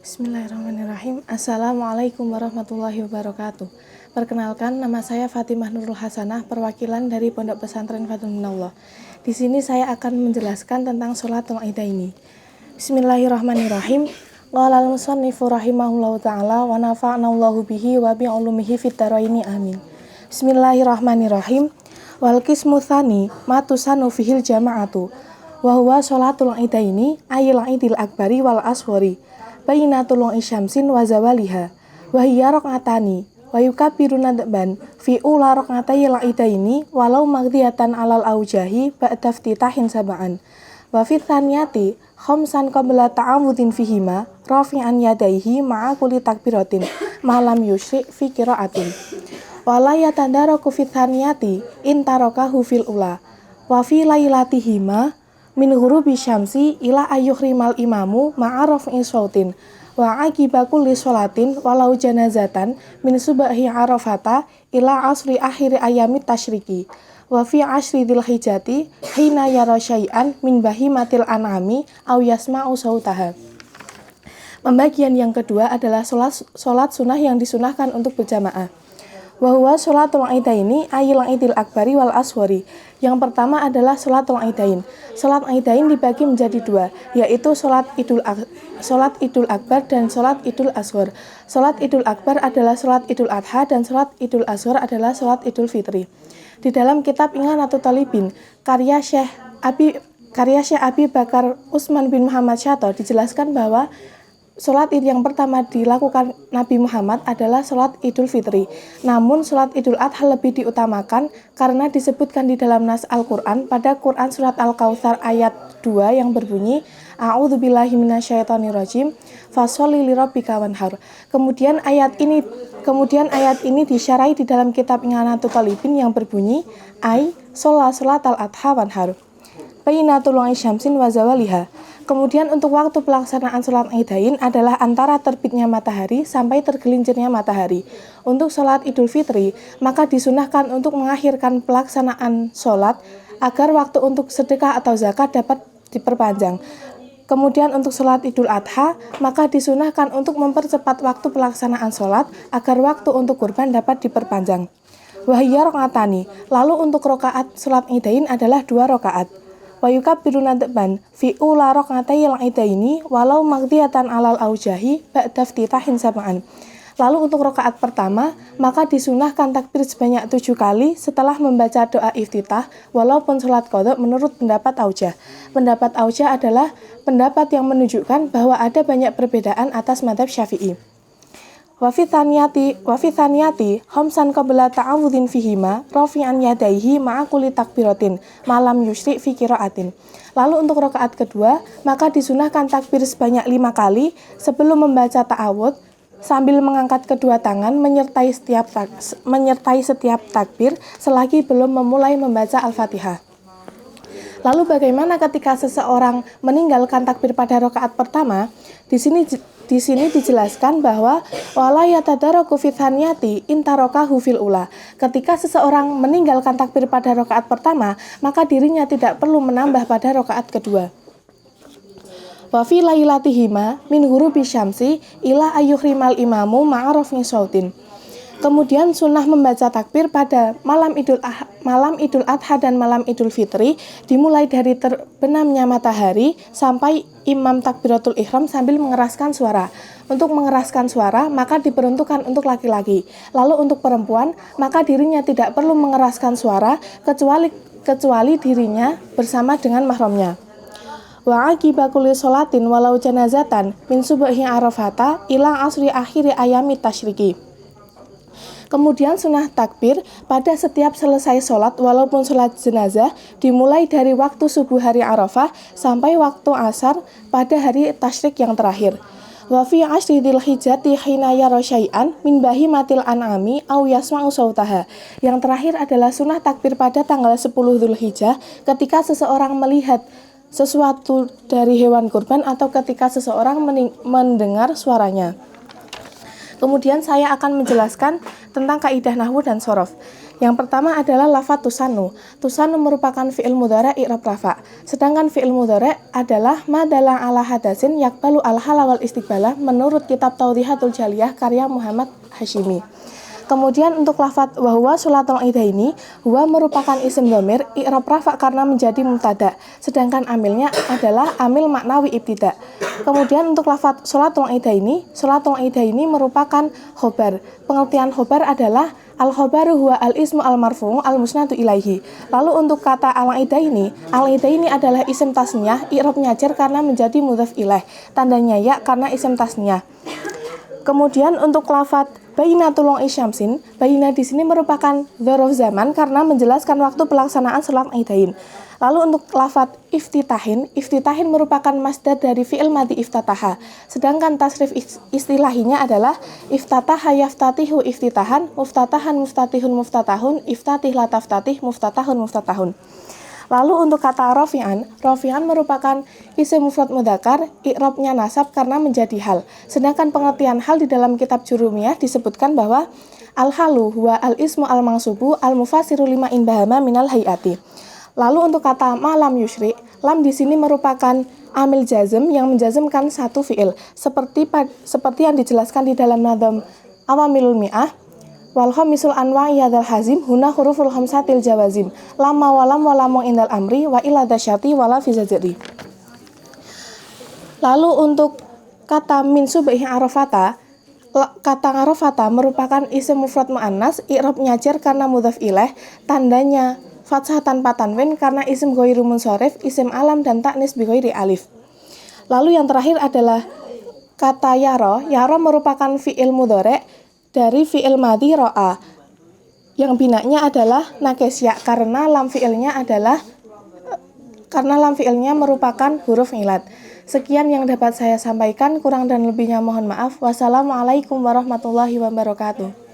Bismillahirrahmanirrahim. Assalamualaikum warahmatullahi wabarakatuh. Perkenalkan, nama saya Fatimah Nurul Hasanah, perwakilan dari Pondok Pesantren Fadlunallah. Di sini saya akan menjelaskan tentang sholatul idaini. Bismillahirrahmanirrahim. Qala al-musannifu rahimahullahu ta'ala wa nafa'nallahu bihi wa bi'ulumihi fid dharaini amin. Bismillahirrahmanirrahim. Wal qismu tsani ma tusanu fihil jama'atu wa huwa sholatul idaini ayil idil akbari wal asghari bainatul isyamsin wa zawaliha wa hiya raqatani wa yukabbiru nadban fi ula raqatayil idaini walau maghdiyatan alal aujahi ba'da iftitahin sab'an wa fi tsaniyati khamsan qabla ta'awudin fihima rafi'an yadaihi ma'a kulli takbiratin malam yusyri fi qiraatin wala yatadaraku fi tsaniyati in tarakahu fil ula wa fi lailatihima min ghurubi syamsi ila ayyuhrimal imamu ma'araf'i shautin wa aqiba kulli sholatin walau janazatan min subahi arafata ila asri akhiri ayamit tasyriki wa fi ashri dzulhijjati hina yara syai'an min bahimatil an'ami aw yasma'u sautaha. Pembagian yang kedua adalah sholat sunnah yang disunahkan untuk berjamaah. Wa huwa sholatul idaini ayil idil akbari wal asghari. Yang pertama adalah sholatul idain. Sholat idain dibagi menjadi dua, yaitu sholat idul akbar dan sholat idul asghar. Sholat idul akbar adalah sholat idul adha dan sholat idul asghar adalah sholat idul fitri. Di dalam kitab I'anatul Thalibin karya Syekh Abi Bakar Utsman bin Muhammad Syato dijelaskan bahwa sholat id yang pertama dilakukan Nabi Muhammad adalah sholat idul fitri. Namun sholat idul adha lebih diutamakan karena disebutkan di dalam nas Al-Quran pada Quran surat Al-Kautsar ayat 2 yang berbunyi A'udzubillahi minasyaitonirrajim fasholli lirabbika wanhar. Kemudian ayat ini disyarai di dalam kitab I'anatul Thalibin yang berbunyi sholatal adha wanhar bainatul isyamsin wa zawaliha. Kemudian untuk waktu pelaksanaan sholat idain adalah antara terbitnya matahari sampai tergelincirnya matahari. Untuk sholat idul fitri, maka disunahkan untuk mengakhirkan pelaksanaan sholat agar waktu untuk sedekah atau zakat dapat diperpanjang. Kemudian untuk sholat idul adha, maka disunahkan untuk mempercepat waktu pelaksanaan sholat agar waktu untuk kurban dapat diperpanjang. Wahiyya raqatani, lalu untuk rakaat sholat idain adalah 2 rakaat. Wa yukabbiru nadban fi ula raqatayil idaini walau maghdiyatan alal aujahi ba'da iftitahin sab'an. Lalu untuk rakaat pertama, maka disunahkan takbir sebanyak 7 kali setelah membaca doa iftitah walaupun sholat qadha menurut pendapat aujah. Pendapat aujah adalah pendapat yang menunjukkan bahwa ada banyak perbedaan atas mazhab Syafi'i. Wa fi tsaniyati khamsan qabla ta'awudin fihima rafi'an yadaihi ma'a kulli takbiratin malam yusyri fi qiraatin. Lalu untuk rakaat kedua, maka disunahkan takbir sebanyak 5 kali sebelum membaca ta'awud sambil mengangkat kedua tangan menyertai setiap takbir selagi belum memulai membaca Al-Fatihah. Lalu bagaimana ketika seseorang meninggalkan takbir pada rakaat pertama? Di sini dijelaskan bahwa wala yatadaraku fi tsaniyati in tarakahu fil ula. Ketika seseorang meninggalkan takbir pada rakaat pertama, maka dirinya tidak perlu menambah pada rakaat kedua. Wa fi lailatihima min ghurubi syamsi ila ayyuhrimal imamu ma'arafin shautin. Kemudian sunnah membaca takbir pada malam idul adha dan malam idul fitri dimulai dari terbenamnya matahari sampai imam takbiratul ihram sambil mengeraskan suara. Untuk mengeraskan suara maka diperuntukkan untuk laki-laki. Lalu untuk perempuan maka dirinya tidak perlu mengeraskan suara kecuali dirinya bersama dengan mahramnya. Wa aqiba kulli sholatin walau janazatan min subahi arafata ila asri akhiri ayamit tasyriki. Kemudian sunnah takbir pada setiap selesai sholat walaupun sholat jenazah dimulai dari waktu subuh hari Arafah sampai waktu asar pada hari tasyrik yang terakhir. Wa fi ashri dzulhijjati hina yara syai'an min bahimatil an'ami aw yasma'u sautaha. Yang terakhir adalah sunnah takbir pada tanggal 10 Dzulhijjah ketika seseorang melihat sesuatu dari hewan kurban atau ketika seseorang mendengar suaranya. Kemudian saya akan menjelaskan tentang kaidah nahwu dan shorof. Yang pertama adalah lafadz tusanu. Tusanu merupakan fi'il mudhari' i'rab rafa. Sedangkan fi'il mudhari' adalah ma dalla ala hadasin yaqbalu al-hala wal istiqbalah menurut kitab Tawdihatul Jaliyah karya Muhammad Hashimi. Kemudian untuk lafadz wa huwa sholatul idaini, huwa merupakan isim dhamir i'rab rafa karena menjadi mubtada, sedangkan amilnya adalah amil maknawi ibtida. Kemudian untuk lafadz sholatul idaini merupakan khobar. Pengertian khobar adalah al-khobaru huwa al-ismu al-marfu' al-musnadu ilaihi. Lalu untuk kata al-idaini adalah isim tasniyah, i'rabnya jar karena menjadi mudhaf ilaih, tandanya ya karena isim tasniyah. Kemudian untuk lafadz baina tulung isyamsin, baina di sini merupakan dzaraf zaman karena menjelaskan waktu pelaksanaan sholat idain. Lalu untuk lafadz iftitahin merupakan masdar dari fi'il madhi iftataha. Sedangkan tasrif istilahinya adalah iftataha yaftatihu iftitahan, muftatahan muftatihun muftatahun, iftatih lataftatih muftatahun muftatahun. Lalu untuk kata rofi'an merupakan isim mufrad mudzakkar, i'rabnya nasab karena menjadi hal. Sedangkan pengertian hal di dalam kitab Jurumiyah disebutkan bahwa al-halu huwa al-ismu al-mangsubu al-mufassiru lima inbahama minal hayati. Lalu untuk kata malam yusyri, lam di sini merupakan amil jazm yang menjazmkan satu fi'il, seperti yang dijelaskan di dalam nadham Awamilul Mi'ah. Wal khamisul anwa'i hadzal hazim huna huruful khamsatil jawazim lama walam walamu indal amri wa illa dasyati wala fi zajri. Lalu untuk kata min subhi arafata, kata arafata merupakan isim mufrad muannas, i'rabnya jar karena mudhaf ilaih, tandanya fathah tanpa tanwin karena isim ghairu munsharif, isim alam dan taknis bi ghairi alif. Lalu yang terakhir adalah kata yaro merupakan fi'il mudhari' dari fi'il madhi ro'a yang binanya adalah nakesya karena lam fi'ilnya merupakan huruf ilat. Sekian yang dapat saya sampaikan, kurang dan lebihnya mohon maaf. Wassalamualaikum warahmatullahi wabarakatuh.